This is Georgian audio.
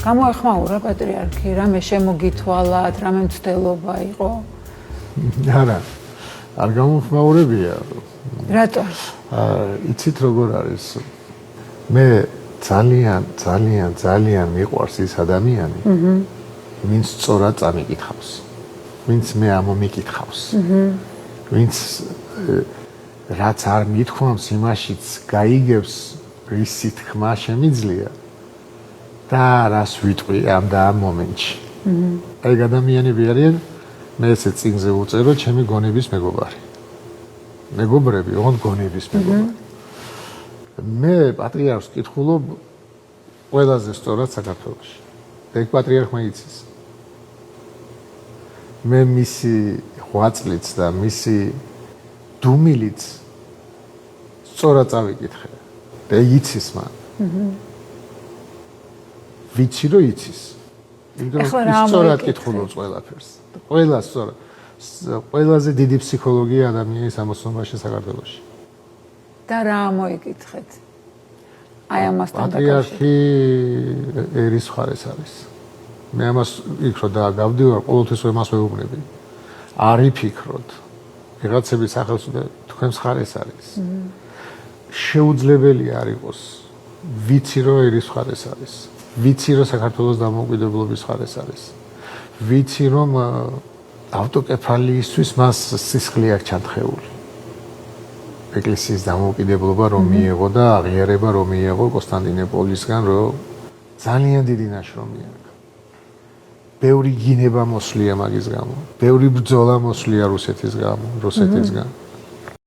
გამოეხმაურა პატრიარქი, რამე შემოგითვალათ, რამე მცდელობა იყო? არა, არ გამოეხმაურებია. რატო? იცით როგორ არის? მე ძალიან მიყვარს ის ადამიანი, ვინც სწორად წამიკითხავს, ვინც მე ამომიკითხავს, ვინც რაც არ მithქვამს, იმაშიც გაიგებს, რისი თქმა შემიძლია და რას ვიტყვი ამ და ამ მომენტში. აი ადამიანები არიან, მე ესე წიგნზე უწერო, ჩემი გონების მეგობარი. მეგობრები, ოღონდ გონების მეგობარი. მე პატრიარქს ვკითხულობ ყველაზე სწორად საქართველოში. ეგ პატრიარქმა იცის. მე მისი ღვაწლიც და მისი დუმილიც სწორად წავიკითხე. და იცის მან. ვიცი რომ იცის. იმიტომ რომ სწორად კითხულობს ყველაფერს. ყველა სწორად. ყველაზე დიდი ფსიქოლოგია ადამიანის ამოსვენაში საქართველოში. და რა მოიკითხეთ? აი ამასთან დაკავშირებით. პატრიარქი ერის მხარეს არის. მე ამას იქ რო გავდივარ, ყოველთვის ამას ვეუბნები. არ იფიქროთ. ვიღაცების სახელს და თქვენს მხარეს არის. შეუძლებელი არ იყოს. ვიცი რომ ერის მხარეს არის. ვიცი რომ საქართველოს დამოუკიდებლობის მხარეს არის. ვიცი რომ ავტოკეფალიისთვის მას სისხლი აქვს ჩათხეული. ეკლესიის დამოუკიდებლობა რომ მიიღო და აღიარება რომ მიიღო კონსტანტინოპოლისგან, რომ ძალიან დიდი ნაშრომი აქვს. ბევრი გინება მოსლია მაგის გამო. ბევრი ბრძოლა მოსლია რუსეთის გამო, რუსეთისგან.